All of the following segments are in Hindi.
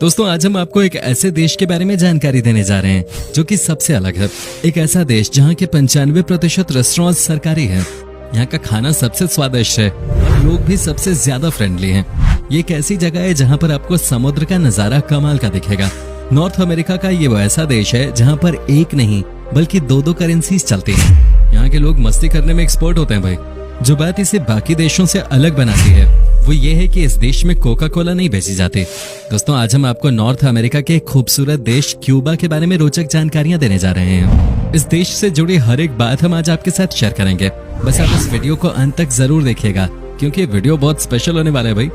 दोस्तों आज हम आपको एक ऐसे देश के बारे में जानकारी देने जा रहे हैं जो कि सबसे अलग है। एक ऐसा देश जहाँ के 95% रेस्टोरेंट सरकारी हैं। यहाँ का खाना सबसे स्वादिष्ट है और लोग भी सबसे ज्यादा फ्रेंडली हैं। ये एक ऐसी जगह है जहाँ पर आपको समुद्र का नजारा कमाल का दिखेगा। नॉर्थ अमेरिका का ये वो ऐसा देश है जहाँ पर एक नहीं बल्कि दो करेंसीज चलती हैं। यहाँ के लोग मस्ती करने में एक्सपर्ट होते हैं भाई। जो बात इसे बाकी देशों से अलग बनाती है वो ये है कि इस देश में कोका कोला नहीं बेची जाती। दोस्तों आज हम आपको नॉर्थ अमेरिका के खूबसूरत देश क्यूबा के बारे में रोचक जानकारियां देने जा रहे हैं। इस देश से जुड़ी हर एक बात हम आज आपके साथ शेयर करेंगे। बस आप इस वीडियो को अंत तक जरूर देखिएगा क्योंकि वीडियो बहुत स्पेशल होने वाला है भाई।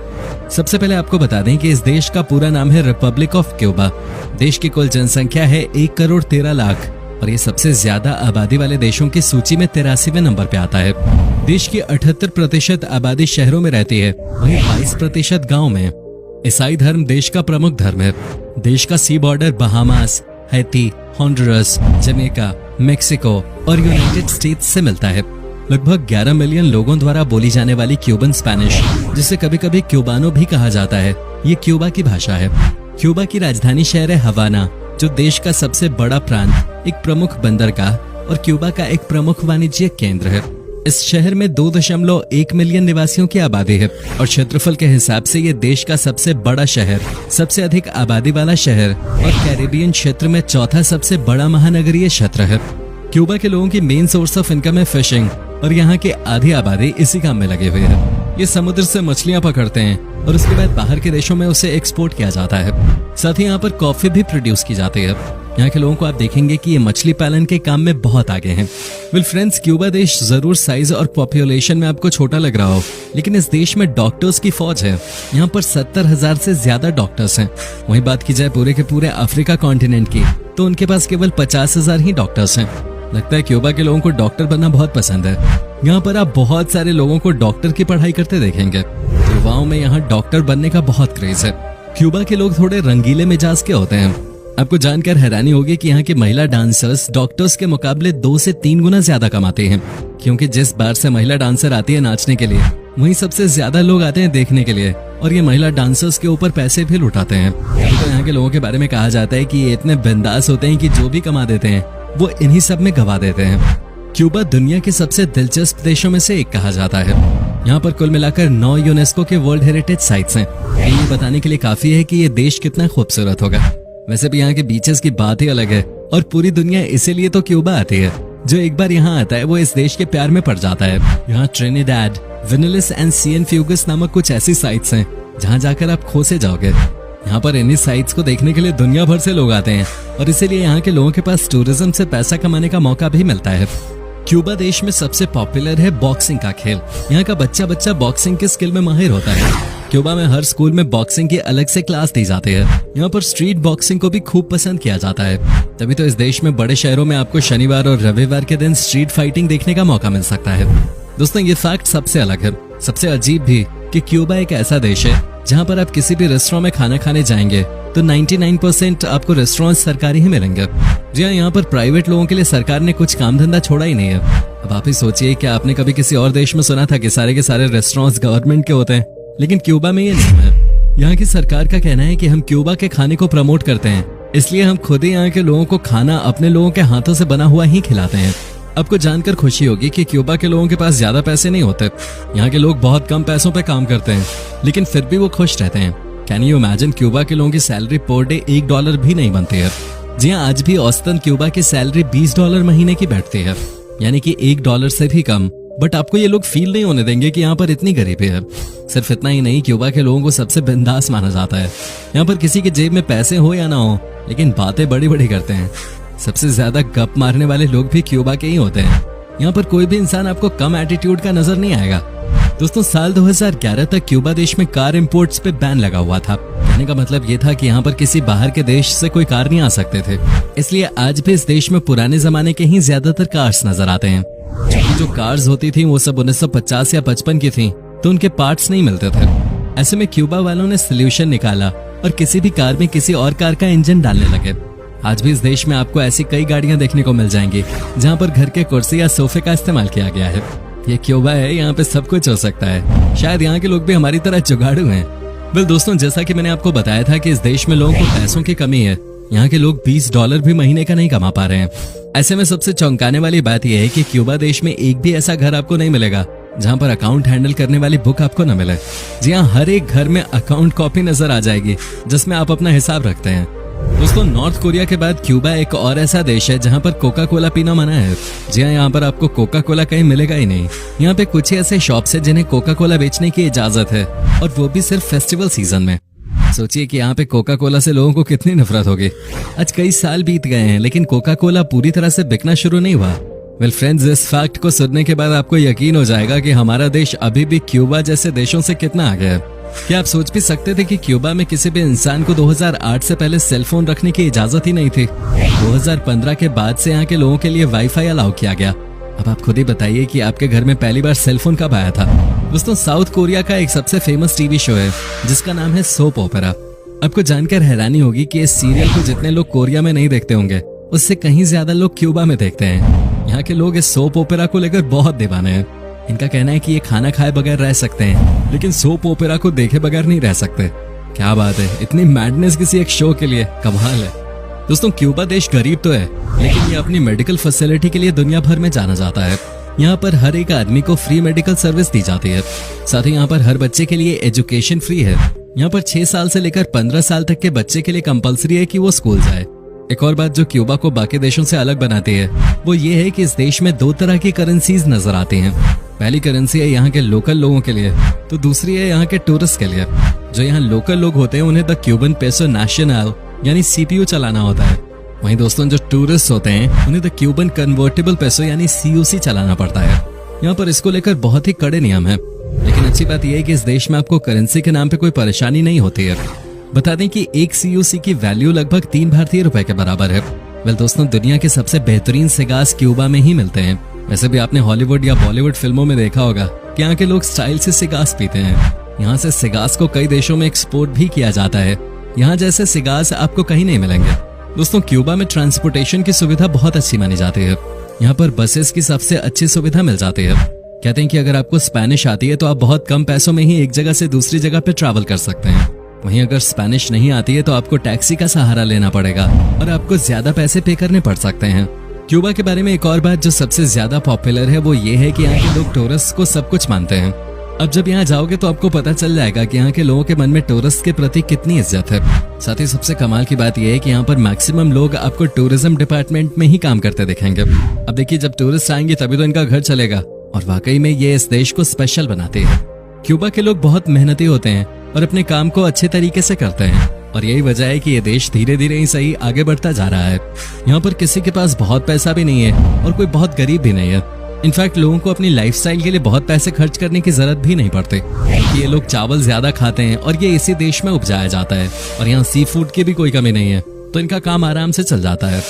सबसे पहले आपको बता दें कि इस देश का पूरा नाम है रिपब्लिक ऑफ क्यूबा। देश की कुल जनसंख्या है 1,13,00,000 और ये सबसे ज्यादा आबादी वाले देशों की सूची में 83वें नंबर पे आता है। देश की 78% आबादी शहरों में रहती है, वहीं 22% गांव में। ईसाई धर्म देश का प्रमुख धर्म है। देश का sea border Bahamas, Haiti, Honduras, Jamaica, Mexico और यूनाइटेड स्टेट्स से मिलता है। लगभग 11 मिलियन लोगों द्वारा बोली जाने वाली क्यूबन स्पेनिश, जिसे कभी कभी क्यूबानो भी कहा जाता है, ये क्यूबा की भाषा है। क्यूबा की राजधानी शहर है हवाना, जो देश का सबसे बड़ा प्रांत, एक प्रमुख बंदरगाह और क्यूबा का एक प्रमुख वाणिज्यिक केंद्र है। इस शहर में 2.1 मिलियन निवासियों की आबादी है और क्षेत्रफल के हिसाब से ये देश का सबसे बड़ा शहर, सबसे अधिक आबादी वाला शहर और कैरेबियन क्षेत्र में चौथा सबसे बड़ा महानगरीय क्षेत्र है। क्यूबा के लोगों की मेन सोर्स ऑफ इनकम है फिशिंग और यहाँ की आधी आबादी इसी काम में लगे हुए है। ये समुद्र से मछलियां पकड़ते हैं और उसके बाद बाहर के देशों में उसे एक्सपोर्ट किया जाता है। साथ ही यहाँ पर कॉफी भी प्रोड्यूस की जाती है। यहाँ के लोगों को आप देखेंगे कि ये मछली पालन के काम में बहुत आगे हैं। वेल फ्रेंड्स, क्यूबा देश जरूर साइज और पॉपुलेशन में आपको छोटा लग रहा हो, लेकिन इस देश में डॉक्टर्स की फौज है। यहाँ पर 70,000 से ज्यादा डॉक्टर्स हैं। वहीं बात की जाए पूरे के पूरे अफ्रीका कॉन्टिनेंट की, तो उनके पास केवल 50,000 ही डॉक्टर्स हैं। लगता है क्यूबा के लोगों को डॉक्टर बनना बहुत पसंद है। यहाँ पर आप बहुत सारे लोगों को डॉक्टर की पढ़ाई करते देखेंगे। युवाओं में यहाँ डॉक्टर बनने का बहुत क्रेज है। क्यूबा के लोग थोड़े रंगीले मिजाज के होते हैं। आपको जानकर हैरानी होगी कि यहाँ की महिला डांसर्स डॉक्टर्स के मुकाबले 2 से 3 गुना ज्यादा कमाती हैं, क्योंकि जिस बार से महिला डांसर आती है नाचने के लिए, वहीं सबसे ज्यादा लोग आते हैं देखने के लिए और ये महिला डांसर्स के ऊपर पैसे भी लुटाते हैं। तो यहाँ के लोगों के बारे में कहा जाता है कि ये इतने बिंदास होते हैं कि जो भी कमा देते हैं वो इन्हीं सब में गवा देते हैं। क्यूबा दुनिया के सबसे दिलचस्प देशों में से एक कहा जाता है। यहाँ पर कुल मिलाकर 9 यूनेस्को के वर्ल्ड हेरिटेज साइट्स हैं। ये बताने के लिए काफी है कि ये देश कितना खूबसूरत होगा। वैसे भी यहाँ के बीचेस की बात ही अलग है और पूरी दुनिया इसीलिए तो क्यूबा आती है। जो एक बार यहाँ आता है वो इस देश के प्यार में पड़ जाता है। यहाँ ट्रिनिडाड, विनिलिस एंड सिएनफ्यूगस नामक कुछ ऐसी साइट्स हैं जहाँ जाकर आप खो से जाओगे। यहाँ पर इन्हीं साइट्स को देखने के लिए दुनिया भर से लोग आते हैं और इसीलिए यहाँ के लोगों के पास टूरिज्म से पैसा कमाने का मौका भी मिलता है। क्यूबा देश में सबसे पॉपुलर है बॉक्सिंग का खेल। यहाँ का बच्चा बॉक्सिंग के स्किल में माहिर होता है। क्यूबा में हर स्कूल में बॉक्सिंग की अलग से क्लास दी जाती है। यहाँ पर स्ट्रीट बॉक्सिंग को भी खूब पसंद किया जाता है। तभी तो इस देश में बड़े शहरों में आपको शनिवार और रविवार के दिन स्ट्रीट फाइटिंग देखने का मौका मिल सकता है। दोस्तों ये फैक्ट सबसे अलग है, सबसे अजीब भी, कि क्यूबा एक ऐसा देश है जहाँ पर आप किसी भी रेस्टोरेंट में खाना खाने जाएंगे तो 99% आपको रेस्टोरेंट सरकारी ही मिलेंगे। जी हाँ, यहाँ पर प्राइवेट लोगों के लिए सरकार ने कुछ काम धंधा छोड़ा ही नहीं है। अब आप ही सोचिए, क्या आपने कभी किसी और देश में सुना था कि सारे के सारे रेस्टोरेंट्स गवर्नमेंट के होते हैं? लेकिन क्यूबा में ये नहीं है। यहाँ की सरकार का कहना है कि हम क्यूबा के खाने को प्रमोट करते हैं, इसलिए हम खुद ही यहाँ के लोगों को खाना अपने लोगों के हाथों से बना हुआ ही खिलाते हैं। आपको जानकर खुशी होगी कि क्यूबा के लोगों के पास ज्यादा पैसे नहीं होते। यहाँ के लोग बहुत कम पैसों पे काम करते हैं, लेकिन फिर भी वो खुश रहते हैं। कैन यू इमेजिन, क्यूबा के लोगों की सैलरी पर डे $1 भी नहीं बनती है। जी हाँ, आज भी औसतन क्यूबा की सैलरी $20 महीने की बैठती है, यानी कि $1 से भी कम। बट आपको ये लोग फील नहीं होने देंगे कि यहाँ पर इतनी गरीबी है। सिर्फ इतना ही नहीं, क्यूबा के लोगों को सबसे बिंदास माना जाता है। यहाँ पर किसी के जेब में पैसे हो या ना हो, लेकिन बातें बड़ी बड़ी करते हैं। सबसे ज्यादा गप मारने वाले लोग भी क्यूबा के ही होते हैं। यहाँ पर कोई भी इंसान आपको कम एटीट्यूड का नजर नहीं आएगा। दोस्तों साल 2011 तक क्यूबा देश में कार इंपोर्ट्स पे बैन लगा हुआ था। कहने का मतलब ये था कि यहाँ पर किसी बाहर के देश से कोई कार नहीं आ सकते थे। इसलिए आज भी इस देश में पुराने जमाने के ही ज्यादातर कार्स नजर आते हैं। जो कार्स होती थी वो सब 1950 या 55 की थी, तो उनके पार्ट्स नहीं मिलते थे। ऐसे में क्यूबा वालों ने सोल्यूशन निकाला और किसी भी कार में किसी और कार का इंजन डालने लगे। आज भी इस देश में आपको ऐसी कई गाड़ियां देखने को मिल जाएंगी जहाँ पर घर के कुर्सी या सोफे का इस्तेमाल किया गया है। ये क्यूबा है, यहाँ पे सब कुछ हो सकता है। शायद यहाँ के लोग भी हमारी तरह जुगाड़ू हैं। वेल दोस्तों, जैसा कि मैंने आपको बताया था कि इस देश में लोगों को पैसों की कमी है। यहाँ के लोग $20 भी महीने का नहीं कमा पा रहे हैं। ऐसे में सबसे चौंकाने वाली बात यह है कि क्यूबा देश में एक भी ऐसा घर आपको नहीं मिलेगा जहाँ पर अकाउंट हैंडल करने वाली बुक आपको न मिले। जी हाँ, हर एक घर में अकाउंट कॉपी नजर आ जाएगी जिसमें आप अपना हिसाब रखते हैं। दोस्तों, नॉर्थ कोरिया के बाद क्यूबा एक और ऐसा देश है जहाँ पर कोका कोला पीना मना है। जी हाँ, यहाँ पर आपको कोका कोला कहीं मिलेगा ही नहीं। यहाँ पे कुछ ही ऐसे शॉप्स है जिन्हें कोका कोला बेचने की इजाजत है, और वो भी सिर्फ फेस्टिवल सीजन में। सोचिए कि यहाँ पे कोका कोला से लोगों को कितनी नफरत होगी। आज कई साल बीत गए हैं लेकिन कोका कोला पूरी तरह से बिकना शुरू नहीं हुआ। वेल फ्रेंड्स, इस फैक्ट को सुनने के बाद आपको यकीन हो जाएगा कि हमारा देश अभी भी क्यूबा जैसे देशों से कितना आगे है। क्या आप सोच भी सकते थे कि क्यूबा में किसी भी इंसान को 2008 से पहले सेल फोन रखने की इजाजत ही नहीं थी। 2015 के बाद से यहाँ के लोगों के लिए वाईफाई अलाउ किया गया। अब आप खुद ही बताइए कि आपके घर में पहली बार सेल फोन कब आया था। दोस्तों, साउथ कोरिया का एक सबसे फेमस टीवी शो है जिसका नाम है सोप ओपेरा। आपको जानकर हैरानी होगी कि इस सीरियल को जितने लोग कोरिया में नहीं देखते होंगे उससे कहीं ज्यादा लोग क्यूबा में देखते हैं। यहाँ के लोग इस सोप ओपेरा को लेकर बहुत दीवाने हैं। इनका कहना है कि ये खाना खाए बगैर रह सकते हैं लेकिन सोप ओपेरा को देखे बगैर नहीं रह सकते। क्या बात है, इतनी मैडनेस किसी एक शो के लिए, कमाल है। दोस्तों, क्यूबा देश गरीब तो है लेकिन ये अपनी मेडिकल फैसिलिटी के लिए दुनिया भर में जाना जाता है। यहाँ पर हर एक आदमी को फ्री मेडिकल सर्विस दी जाती है। साथ ही यहाँ पर हर बच्चे के लिए एजुकेशन फ्री है। यहाँ पर 6 साल से लेकर 15 साल तक के बच्चे के लिए कंपलसरी है कि वो स्कूल जाए। एक और बात जो क्यूबा को बाकी देशों से अलग बनाती है वो ये है कि इस देश में 2 तरह की करेंसीज नजर आती हैं। पहली करेंसी है यहाँ के लोकल लोगों के लिए, तो दूसरी है यहाँ के टूरिस्ट के लिए। जो यहाँ लोकल लोग होते हैं उन्हें द क्यूबन पेसो नेशनल यानी CPU चलाना होता है। वहीं दोस्तों, जो टूरिस्ट होते हैं उन्हें द क्यूबन कन्वर्टेबल पेसो यानी CUC चलाना पड़ता है। यहाँ पर इसको लेकर बहुत ही कड़े नियम है। लेकिन अच्छी बात यह है कि इस देश में आपको करेंसी के नाम पे कोई परेशानी नहीं होती है। बता दें कि एक CUC की वैल्यू लगभग 3 भारतीय रुपए के बराबर है। वेल दोस्तों, दुनिया के सबसे बेहतरीन सिगार्स क्यूबा में ही मिलते हैं। वैसे भी आपने हॉलीवुड या बॉलीवुड फिल्मों में देखा होगा कि यहाँ के लोग स्टाइल से सिगार्स पीते हैं। यहाँ से सिगार्स को कई देशों में एक्सपोर्ट भी किया जाता है। यहाँ जैसे सिगार्स आपको कहीं नहीं मिलेंगे। दोस्तों, क्यूबा में ट्रांसपोर्टेशन की सुविधा बहुत अच्छी मानी जाती है। यहाँ पर बसेस की सबसे अच्छी सुविधा मिल जाती है। कहते हैं कि अगर आपको स्पेनिश आती है तो आप बहुत कम पैसों में ही एक जगह से दूसरी जगह पे ट्रैवल कर सकते हैं। वहीं अगर स्पेनिश नहीं आती है तो आपको टैक्सी का सहारा लेना पड़ेगा और आपको ज्यादा पैसे पे करने पड़ सकते हैं। क्यूबा के बारे में एक और बात जो सबसे ज्यादा पॉपुलर है वो ये है कि यहाँ के लोग टूरिस्ट को सब कुछ मानते हैं। अब जब यहाँ जाओगे तो आपको पता चल जाएगा कि यहाँ के लोगों के मन में टूरिस्ट के प्रति कितनी इज्जत है। साथ ही सबसे कमाल की बात यह है कि यहाँ पर मैक्सिमम लोग आपको टूरिज्म डिपार्टमेंट में ही काम करते दिखेंगे। अब देखिए, जब टूरिस्ट आएंगे तभी तो इनका घर चलेगा, और वाकई में ये इस देश को स्पेशल बनाते हैं। क्यूबा के लोग बहुत मेहनती होते हैं और अपने काम को अच्छे तरीके से करते हैं, और यही वजह है कि ये देश धीरे धीरे ही सही आगे बढ़ता जा रहा है। यहाँ पर किसी के पास बहुत पैसा भी नहीं है और कोई बहुत गरीब भी नहीं है। इनफैक्ट लोगों को अपनी लाइफस्टाइल के लिए बहुत पैसे खर्च करने की जरूरत भी नहीं पड़ती, क्योंकि ये लोग चावल ज्यादा खाते हैं और ये इसी देश में उपजाया जाता है, और यहाँ सी फूड की भी कोई कमी नहीं है, तो इनका काम आराम से चल जाता है।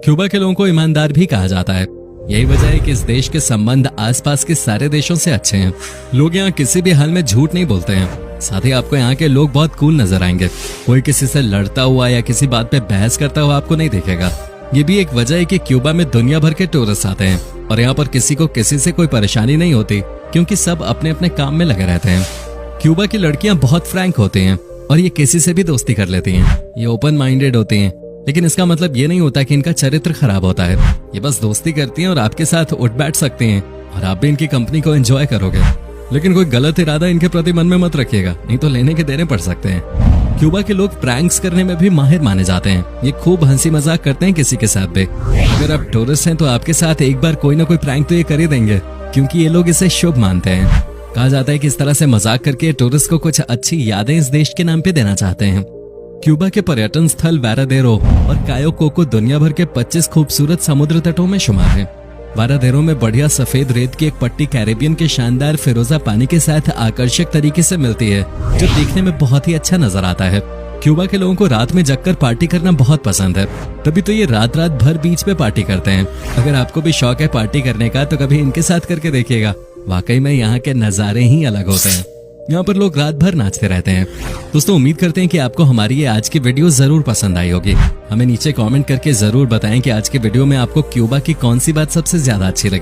क्यूबा के लोगों को ईमानदार भी कहा जाता है। यही वजह है कि इस देश के संबंध आसपास के सारे देशों से अच्छे हैं। लोग यहाँ किसी भी हाल में झूठ नहीं बोलते हैं। साथ ही आपको यहाँ के लोग बहुत कूल नजर आएंगे। कोई किसी से लड़ता हुआ या किसी बात पे बहस करता हुआ आपको नहीं देखेगा। ये भी एक वजह है कि क्यूबा में दुनिया भर के टूरिस्ट आते हैं, और यहाँ पर किसी को किसी से कोई परेशानी नहीं होती, क्योंकि सब अपने अपने काम में लगे रहते हैं। क्यूबा की लड़कियां बहुत फ्रैंक होती हैं और ये किसी से भी दोस्ती कर लेती हैं। ये ओपन माइंडेड होती हैं, लेकिन इसका मतलब ये नहीं होता कि इनका चरित्र खराब होता है। ये बस दोस्ती करती हैं और आपके साथ उठ बैठ सकती हैं, और आप भी इनकी कंपनी को एंजॉय करोगे। लेकिन कोई गलत इरादा इनके प्रति मन में मत रखिएगा, नहीं तो लेने के देने पड़ सकते हैं। क्यूबा के लोग प्रैंक्स करने में भी माहिर माने जाते हैं। ये खूब हंसी मजाक करते हैं किसी के साथ भी। अगर आप टूरिस्ट हैं तो आपके साथ एक बार कोई ना कोई प्रैंक तो ये कर ही देंगे, क्योंकि ये लोग इसे शुभ मानते हैं। कहा जाता है कि इस तरह से मजाक करके टूरिस्ट को कुछ अच्छी यादें इस देश के नाम पे देना चाहते हैं। क्यूबा के पर्यटन स्थल वारादेरो और कायो कोको दुनिया भर के 25 खूबसूरत समुद्र तटों में शुमार है। वारादेरो में बढ़िया सफेद रेत की एक पट्टी कैरेबियन के शानदार फिरोजा पानी के साथ आकर्षक तरीके से मिलती है, जो देखने में बहुत ही अच्छा नजर आता है। क्यूबा के लोगों को रात में जगकर पार्टी करना बहुत पसंद है, तभी तो ये रात रात भर बीच पे पार्टी करते हैं। अगर आपको भी शौक है पार्टी करने का तो कभी इनके साथ करके देखिएगा। वाकई में यहाँ के नजारे ही अलग होते हैं। यहाँ पर लोग रात भर नाचते रहते हैं। दोस्तों, उम्मीद करते हैं कि आपको हमारी ये आज की वीडियो जरूर पसंद आई होगी। हमें नीचे कमेंट करके जरूर बताएं कि आज के वीडियो में आपको क्यूबा की कौन सी बात सबसे ज्यादा अच्छी लगी।